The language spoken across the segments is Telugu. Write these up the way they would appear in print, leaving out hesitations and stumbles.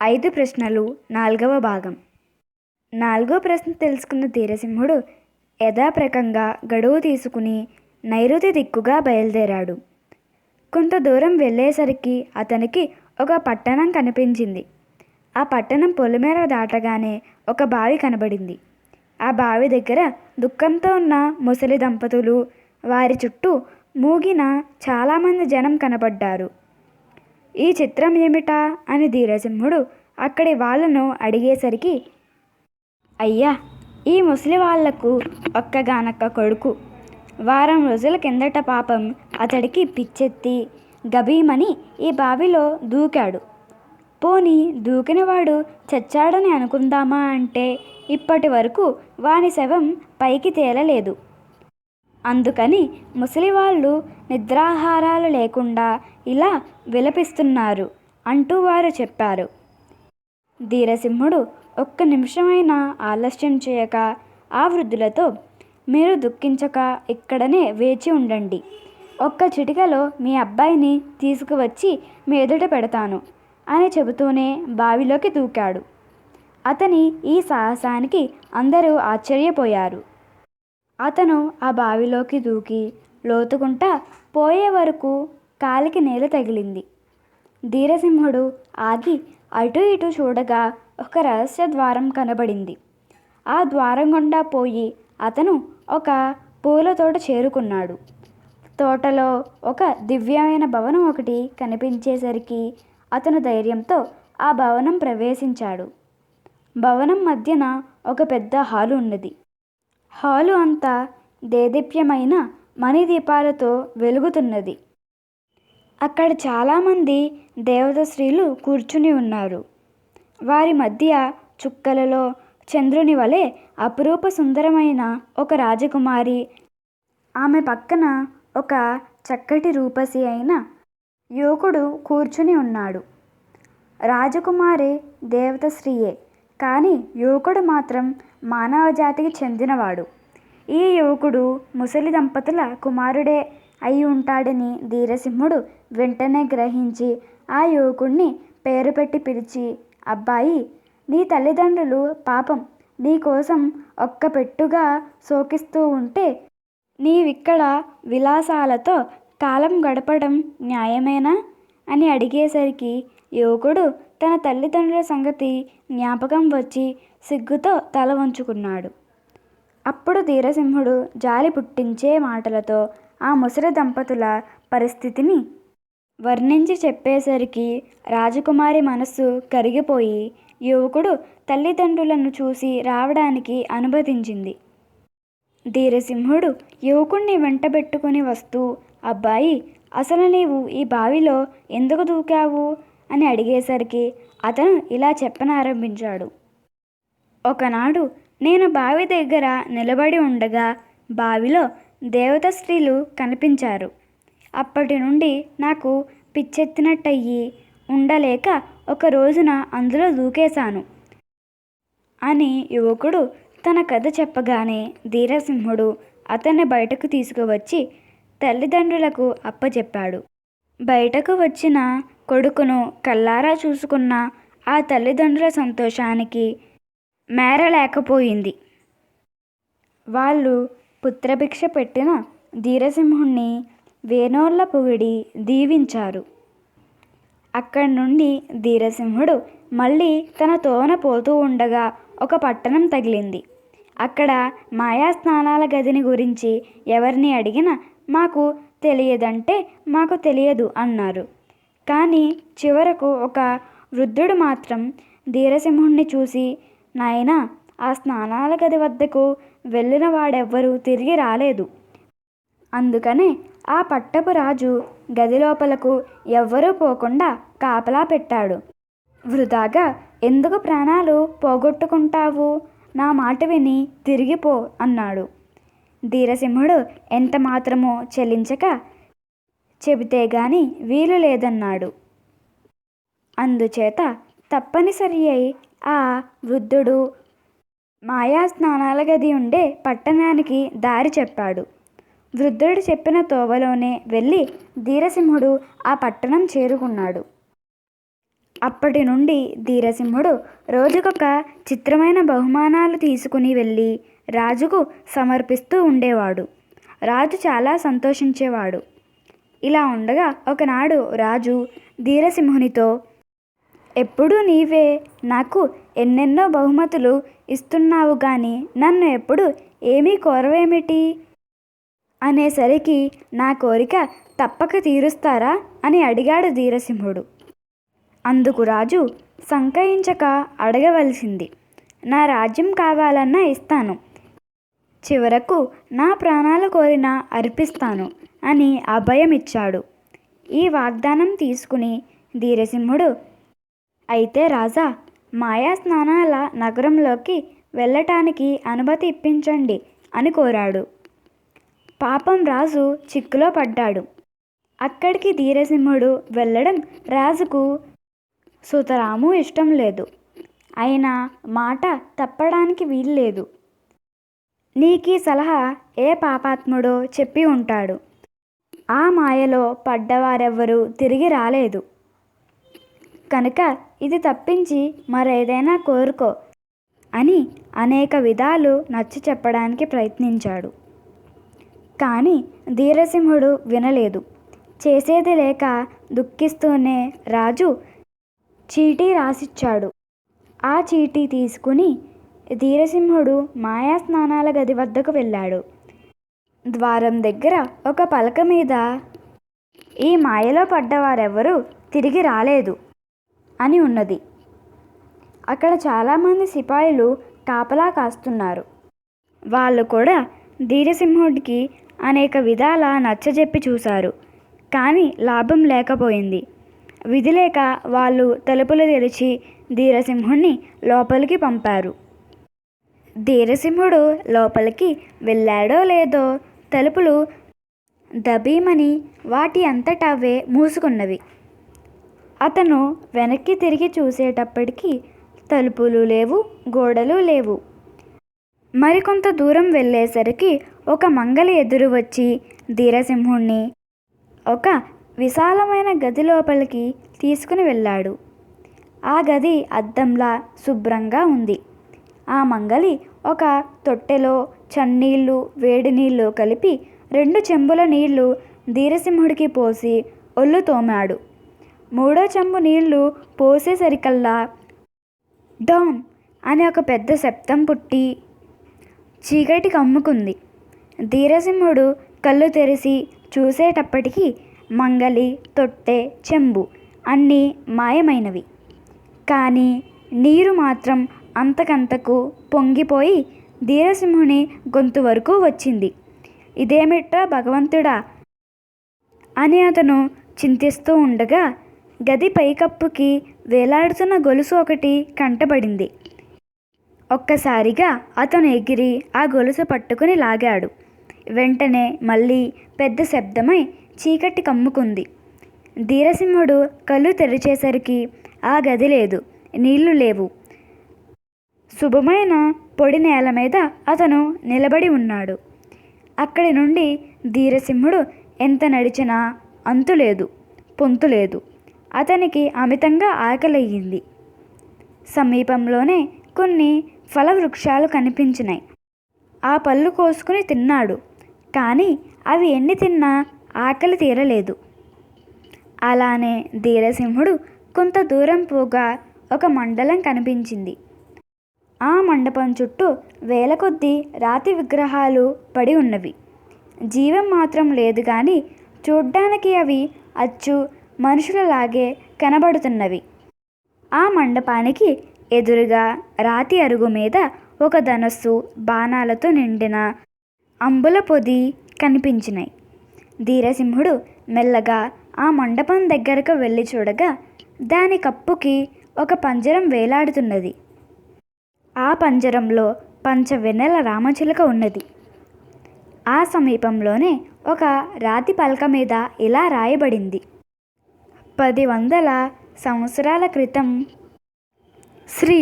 5 ప్రశ్నలు 4వ భాగం. 4వ ప్రశ్న తెలుసుకున్న ధీరసింహుడు యథాప్రకంగా గడువు తీసుకుని నైరుతి దిక్కుగా బయలుదేరాడు. కొంత దూరం వెళ్ళేసరికి అతనికి ఒక పట్టణం కనిపించింది. ఆ పట్టణం పొలిమేర దాటగానే ఒక బావి కనబడింది. ఆ బావి దగ్గర దుఃఖంతో ఉన్న ముసలి దంపతులు, వారి చుట్టూ మూగిన చాలామంది జనం కనబడ్డారు. ఈ చిత్రం ఏమిటా అని ధీరసింహుడు అక్కడి వాళ్ళను అడిగేసరికి, అయ్యా, ఈ ముసలి వాళ్లకు ఒక్కగానొక్క కొడుకు. వారం రోజుల కిందట పాపం అతడికి పిచ్చెత్తి గభీమని ఈ బావిలో దూకాడు. పోనీ దూకినవాడు చచ్చాడని అనుకుందామా అంటే ఇప్పటి వరకు వాని శవం పైకి తేలలేదు. అందుకని ముసలివాళ్ళు నిద్రాహారాలు లేకుండా ఇలా విలపిస్తున్నారు అంటూ వారు చెప్పారు. ధీరసింహుడు ఒక్క నిమిషమైనా ఆలస్యం చేయక ఆ వృద్ధులతో, మీరు దుఃఖించక ఇక్కడనే వేచి ఉండండి. ఒక్క చిటికలో మీ అబ్బాయిని తీసుకువచ్చి మీ ఎదుట పెడతాను అని చెబుతూనే బావిలోకి దూకాడు. అతని ఈ సాహసానికి అందరూ ఆశ్చర్యపోయారు. అతను ఆ బావిలోకి దూకి లోతుకుంటా పోయే వరకు కాలికి నేల తగిలింది. ధీరసింహుడు ఆగి అటు ఇటు చూడగా ఒక రహస్య ద్వారం కనబడింది. ఆ ద్వారం గుండా పోయి అతను ఒక పూల తోట చేరుకున్నాడు. తోటలో ఒక దివ్యమైన భవనం ఒకటి కనిపించేసరికి అతను ధైర్యంతో ఆ భవనం ప్రవేశించాడు. భవనం మధ్యన ఒక పెద్ద హాలు ఉన్నది. హాలు అంతా దేదీప్యమైన మణిదీపాలతో వెలుగుతున్నది. అక్కడ చాలామంది దేవత స్త్రీలు కూర్చుని ఉన్నారు. వారి మధ్య చుక్కలలో చంద్రుని వలె అపురూప సుందరమైన ఒక రాజకుమారి, ఆమె పక్కన ఒక చక్కటి రూపసి అయిన యువకుడు కూర్చుని ఉన్నాడు. రాజకుమారి దేవత స్త్రీయే, కానీ యువకుడు మాత్రం మానవ జాతికి చెందినవాడు. ఈ యువకుడు ముసలి దంపతుల కుమారుడే అయి ఉంటాడని ధీరసింహుడు వెంటనే గ్రహించి ఆ యువకుడిని పేరు పెట్టి పిలిచి, అబ్బాయి, నీ తల్లిదండ్రులు పాపం నీకోసం ఒక్క పెట్టుగా శోకిస్తూ ఉంటే నీవిక్కడ విలాసాలతో కాలం గడపడం న్యాయమేనా అని అడిగేసరికి యువకుడు తన తల్లిదండ్రుల సంగతి జ్ఞాపకం వచ్చి సిగ్గుతో తల వంచుకున్నాడు. అప్పుడు ధీరసింహుడు జాలి పుట్టించే మాటలతో ఆ ముసలి దంపతుల పరిస్థితిని వర్ణించి చెప్పేసరికి రాజకుమారి మనస్సు కరిగిపోయి యువకుడు తల్లిదండ్రులను చూసి రావడానికి అనుమతించింది. ధీరసింహుడు యువకుణ్ణి వెంటబెట్టుకుని వస్తూ, అబ్బాయి, అసలు నీవు ఈ బావిలో ఎందుకు దూకావు అని అడిగేసరికి అతను ఇలా చెప్పనారంభించాడు. ఒకనాడు నేను బావి దగ్గర నిలబడి ఉండగా బావిలో దేవత స్త్రీలు కనిపించారు. అప్పటి నుండి నాకు పిచ్చెత్తినట్టయి ఉండలేక ఒక రోజున అందులో దూకేశాను అని యువకుడు తన కథ చెప్పగానే ధీరసింహుడు అతన్ని బయటకు తీసుకువచ్చి తల్లిదండ్రులకు అప్పచెప్పాడు. బయటకు వచ్చిన కొడుకును కళ్ళారా చూసుకున్న ఆ తల్లిదండ్రుల సంతోషానికి మేరలేకపోయింది. వాళ్ళు పుత్రభిక్ష పెట్టిన ధీరసింహుణ్ణి వేనోళ్ల పొగిడి దీవించారు. అక్కడి నుండి ధీరసింహుడు మళ్ళీ తన తోన పోతూ ఉండగా ఒక పట్టణం తగిలింది. అక్కడ మాయా స్నానాల గదిని గురించి ఎవరిని అడిగినా మాకు తెలియదంటే మాకు తెలియదు అన్నారు. కానీ చివరకు ఒక వృద్ధుడు మాత్రం ధీరసింహుణ్ణి చూసి, నాయనా, ఆ స్నానాల గది వద్దకు వెళ్ళిన వాడెవ్వరూ తిరిగి రాలేదు. అందుకనే ఆ పట్టపు రాజు గది లోపలకు ఎవ్వరూ పోకుండా కాపలా పెట్టాడు. వృధాగా ఎందుకు ప్రాణాలు పోగొట్టుకుంటావు? నా మాట విని తిరిగిపో అన్నాడు. ధీరసింహుడు ఎంత మాత్రమో చెల్లించక, చెబితే గాని వీలు లేదన్నాడు. అందుచేత తప్పనిసరి అయి ఆ వృద్ధుడు మాయా స్నానాల గది ఉండే పట్టణానికి దారి చెప్పాడు. వృద్ధుడు చెప్పిన తోవలోనే వెళ్ళి ధీరసింహుడు ఆ పట్టణం చేరుకున్నాడు. అప్పటి నుండి ధీరసింహుడు రోజుకొక చిత్రమైన బహుమానాలు తీసుకుని వెళ్ళి రాజుకు సమర్పిస్తూ ఉండేవాడు. రాజు చాలా సంతోషించేవాడు. ఇలా ఉండగా ఒకనాడు రాజు ధీరసింహునితో, ఎప్పుడూ నీవే నాకు ఎన్నెన్నో బహుమతులు ఇస్తున్నావు గాని నన్ను ఎప్పుడు ఏమీ కోరవేమిటి అనేసరికి నా కోరిక తప్పక తీరుస్తారా అని అడిగాడు ధీరసింహుడు. అందుకు రాజు సంకయించక అడగవలసింది, నా రాజ్యం కావాలన్నా ఇస్తాను, చివరకు నా ప్రాణాలు కోరినా అర్పిస్తాను అని అభయమిచ్చాడు. ఈ వాగ్దానం తీసుకుని ధీరసింహుడు, అయితే రాజా, మాయా స్నానాల నగరంలోకి వెళ్ళటానికి అనుమతి ఇప్పించండి అని కోరాడు. పాపం రాజు చిక్కులో పడ్డాడు. అక్కడికి ధీరసింహుడు వెళ్ళడం రాజుకు సుతరాము ఇష్టం లేదు. అయినా మాట తప్పడానికి వీల్లేదు. నీకీ సలహా ఏ పాపాత్ముడో చెప్పి ఉంటాడు. ఆ మాయలో పడ్డవారెవ్వరూ తిరిగి రాలేదు. కనుక ఇది తప్పించి మరేదైనా కోరుకో అని అనేక విధాలు నచ్చ చెప్పడానికి ప్రయత్నించాడు. కానీ ధీరసింహుడు వినలేదు. చేసేది లేక దుఃఖిస్తూనే రాజు చీటీ రాసిచ్చాడు. ఆ చీటీ తీసుకుని ధీరసింహుడు మాయా స్నానాల గది వద్దకు వెళ్ళాడు. ద్వారం దగ్గర ఒక పలక మీద, ఈ మాయలో పడ్డవారెవ్వరూ తిరిగి రాలేదు అని ఉన్నది. అక్కడ చాలామంది సిపాయిలు కాపలా కాస్తున్నారు. వాళ్ళు కూడా ధీరసింహుడికి అనేక విధాల నచ్చజెప్పి చూశారు. కానీ లాభం లేకపోయింది. విధి లేక వాళ్ళు తలుపులు తెరిచి ధీరసింహుణ్ణి లోపలికి పంపారు. ధీరసింహుడు లోపలికి వెళ్ళాడో లేదో తలుపులు దబీమని వాటి అంతటవే మూసుకున్నవి. అతను వెనక్కి తిరిగి చూసేటప్పటికి తలుపులు లేవు, గోడలు లేవు. మరికొంత దూరం వెళ్ళేసరికి ఒక మంగలి ఎదురు వచ్చి ధీరసింహుణ్ణి ఒక విశాలమైన గది లోపలికి తీసుకుని వెళ్ళాడు. ఆ గది అద్దంలా శుభ్రంగా ఉంది. ఆ మంగలి ఒక తొట్టెలో చన్నీళ్ళు, వేడి నీళ్ళు కలిపి 2 చెంబుల నీళ్లు ధీరసింహుడికి పోసి ఒళ్ళు తోమాడు. 3వ చెంబు నీళ్లు పోసేసరికల్లా డాన్ అని ఒక పెద్ద శబ్దం పుట్టి చీకటి కమ్ముకుంది. ధీరసింహుడు కళ్ళు తెరిచి చూసేటప్పటికి మంగలి, తొట్టె, చెంబు అన్నీ మాయమైనవి. కానీ నీరు మాత్రం అంతకంతకు పొంగిపోయి ధీరసింహుని గొంతు వరకు వచ్చింది. ఇదేమిట్రా భగవంతుడా అని అతను చింతిస్తూ ఉండగా గది పైకప్పుకి వేలాడుతున్న గొలుసు ఒకటి కంటపడింది. ఒక్కసారిగా అతను ఎగిరి ఆ గొలుసు పట్టుకుని లాగాడు. వెంటనే మళ్ళీ పెద్ద శబ్దమై చీకటి కమ్ముకుంది. ధీరసింహుడు కళ్ళు తెరిచేసరికి ఆ గది లేదు, నీళ్లు లేవు. శుభమైన పొడి నేల మీద అతను నిలబడి ఉన్నాడు. అక్కడి నుండి ధీరసింహుడు ఎంత నడిచినా అంతులేదు, పొంతులేదు. అతనికి అమితంగా ఆకలయ్యింది. సమీపంలోనే కొన్ని ఫల వృక్షాలు కనిపించినాయి. ఆ పళ్ళు కోసుకుని తిన్నాడు. కానీ అవి ఎన్ని తిన్నా ఆకలి తీరలేదు. అలానే ధీరసింహుడు కొంత దూరం పోగా ఒక మండలం కనిపించింది. ఆ మండపం చుట్టూ వేల కొద్దీ రాతి విగ్రహాలు పడి ఉన్నవి. జీవం మాత్రం లేదు కానీ చూడ్డానికి అవి అచ్చు మనుషులలాగే కనబడుతున్నవి. ఆ మండపానికి ఎదురుగా రాతి అరుగు మీద ఒక ధనస్సు, బాణాలతో నిండిన అంబుల పొది కనిపించినాయి. ధీరసింహుడు మెల్లగా ఆ మండపం దగ్గరకు వెళ్ళి చూడగా దాని కప్పుకి ఒక పంజరం వేలాడుతున్నది. ఆ పంజరంలో పంచవెన్నెల రామచిలుక ఉన్నది. ఆ సమీపంలోనే ఒక రాతి పలక మీద ఇలా రాయబడింది: 1000 సంవత్సరాల క్రితం శ్రీ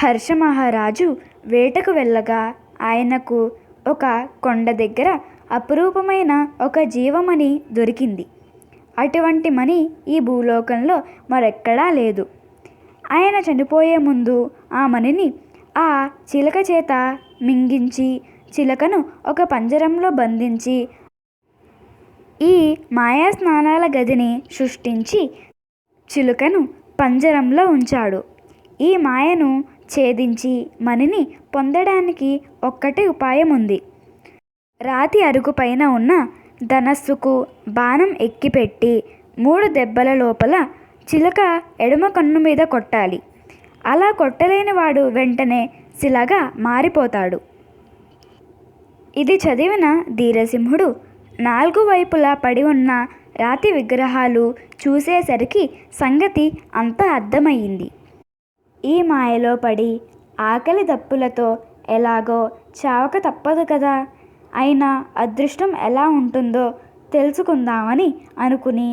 హర్షమహారాజు వేటకు వెళ్ళగా ఆయనకు ఒక కొండ దగ్గర అపురూపమైన ఒక జీవమణి దొరికింది. అటువంటి మణి ఈ భూలోకంలో మరెక్కడా లేదు. ఆయన చనిపోయే ముందు ఆ మణిని ఆ చిలక చేత మింగించి చిలకను ఒక పంజరంలో బంధించి ఈ మాయా స్నానాల గదిని సృష్టించి చిలుకను పంజరంలో ఉంచాడు. ఈ మాయను ఛేదించి మణిని పొందడానికి ఒక్కటే ఉపాయం ఉంది. రాతి అరుగు పైన ఉన్న ధనస్సుకు బాణం ఎక్కిపెట్టి 3 దెబ్బల లోపల చిలుక ఎడమ కన్ను మీద కొట్టాలి. అలా కొట్టలేని వాడు వెంటనే శిలగా మారిపోతాడు. ఇది చదివిన ధీరసింహుడు 4 వైపులా పడి ఉన్న రాతి విగ్రహాలు చూసేసరికి సంగతి అంతా అర్థమయ్యింది. ఈ మాయలో పడి ఆకలి దప్పులతో ఎలాగో చావక తప్పదు కదా, అయినా అదృష్టం ఎలా ఉంటుందో తెలుసుకుందామని అనుకుని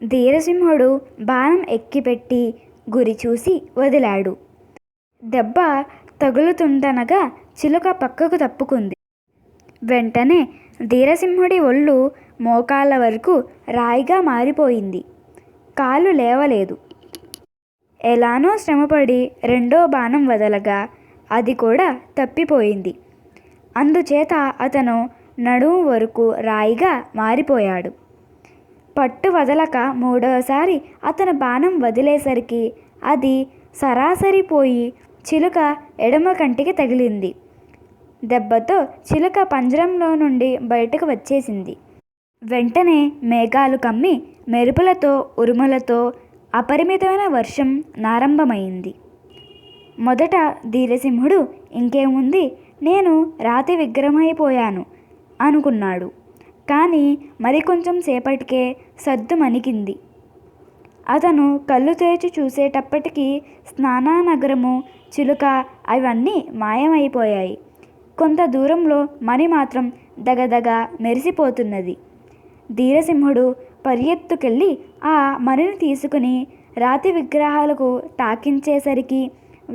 ధీరసింహుడు బాణం ఎక్కిపెట్టి గురి చూసి వదిలాడు. దెబ్బ తగులుతుండనగా చిలుక పక్కకు తప్పుకుంది. వెంటనే ధీరసింహుడి ఒళ్ళు మోకాళ్ళ వరకు రాయిగా మారిపోయింది. కాలు లేవలేదు. ఎలానో శ్రమపడి రెండో బాణం వదలగా అది కూడా తప్పిపోయింది. అందుచేత అతను నడుము వరకు రాయిగా మారిపోయాడు. పట్టు వదలక మూడోసారి అతను బాణం వదిలేసరికి అది సరాసరి పోయి చిలుక ఎడమ కంటికి తగిలింది. దెబ్బతో చిలుక పంజరంలో నుండి బయటకు వచ్చేసింది. వెంటనే మేఘాలు కమ్మి మెరుపులతో ఉరుములతో అపరిమితమైన వర్షం నారంభమైంది. మొదట ధీరసింహుడు ఇంకేముంది, నేను రాతి విగ్రహమైపోయాను అనుకున్నాడు. కానీ మరికొంచెం సేపటికే సద్దు మణికింది. అతను కళ్ళు తెరిచి చూసేటప్పటికీ స్నానానగరము, చిలుక అవన్నీ మాయమైపోయాయి. కొంత దూరంలో మణి మాత్రం దగదగ మెరిసిపోతున్నది. ధీరసింహుడు పరిగెత్తుకెళ్ళి ఆ మణిని తీసుకుని రాతి విగ్రహాలకు తాకించేసరికి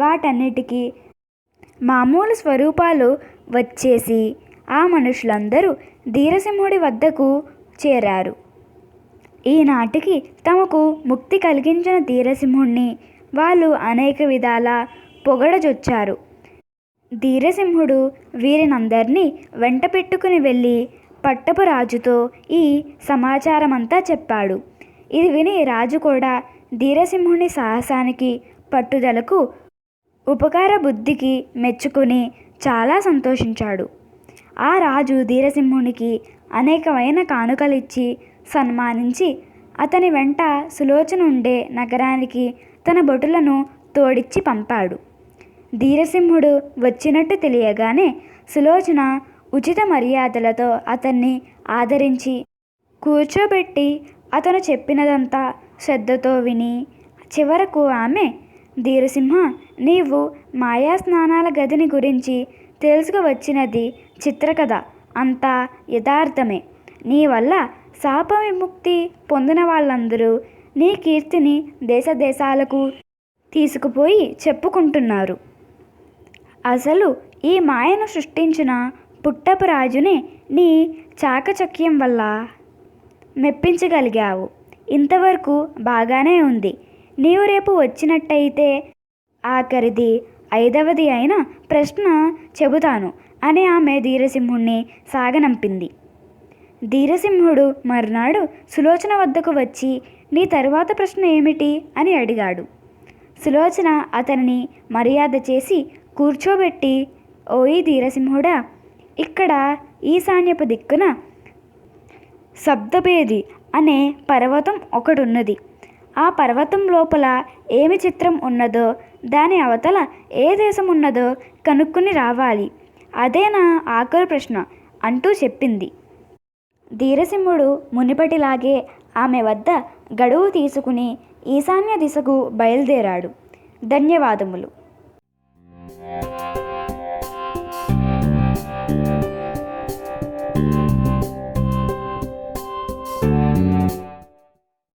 వాటన్నిటికీ మామూలు స్వరూపాలు వచ్చేసి ఆ మనుషులందరూ ధీరసింహుడి వద్దకు చేరారు. ఈనాటికి తమకు ముక్తి కలిగించిన ధీరసింహుణ్ణి వాళ్ళు అనేక విధాలా పొగడజొచ్చారు. ధీరసింహుడు వీరినందరినీ వెంట పెట్టుకుని వెళ్ళి పట్టపు రాజుతో ఈ సమాచారమంతా చెప్పాడు. ఇది విని రాజు కూడా ధీరసింహుని సాహసానికి, పట్టుదలకు, ఉపకార బుద్ధికి మెచ్చుకుని చాలా సంతోషించాడు. ఆ రాజు ధీరసింహునికి అనేకమైన కానుకలిచ్చి సన్మానించి అతని వెంట సులోచన ఉండే నగరానికి తన భటులను తోడిచ్చి పంపాడు. ధీరసింహుడు వచ్చినట్టు తెలియగానే సులోచన ఉచిత మర్యాదలతో అతన్ని ఆదరించి కూర్చోబెట్టి అతను చెప్పినదంతా శ్రద్ధతో విని చివరకు ఆమె, ధీరసింహ, నీవు మాయా స్నానాల గదిని గురించి తెలుసుకువచ్చినది చిత్రకథ, అంతా యథార్థమే. నీ వల్ల శాప విముక్తి పొందిన వాళ్ళందరూ నీ కీర్తిని దేశ దేశాలకు తీసుకుపోయి చెప్పుకుంటున్నారు. అసలు ఈ మాయను సృష్టించిన పుట్టపు రాజునే నీ చాకచక్యం వల్ల మెప్పించగలిగావు. ఇంతవరకు బాగానే ఉంది. నీవు రేపు వచ్చినట్టయితే ఆఖరిది 5వది అయిన ప్రశ్న చెబుతాను అని ఆమె ధీరసింహుణ్ణి సాగనంపింది. ధీరసింహుడు మర్నాడు సులోచన వద్దకు వచ్చి, నీ తరువాత ప్రశ్న ఏమిటి అని అడిగాడు. సులోచన అతనిని మర్యాద చేసి కూర్చోబెట్టి, ఓయి ధీరసింహుడా, ఇక్కడ ఈశాన్యపు దిక్కున శబ్దభేది అనే పర్వతం ఒకటున్నది. ఆ పర్వతం లోపల ఏమి చిత్రం ఉన్నదో, దాని అవతల ఏ దేశం ఉన్నదో కనుక్కుని రావాలి. అదే నా ఆఖరు ప్రశ్న అంటూ చెప్పింది. ధీరసింహుడు మునిపటిలాగే ఆమె వద్ద గడువు తీసుకుని ఈశాన్య దిశకు బయలుదేరాడు. ధన్యవాదములు.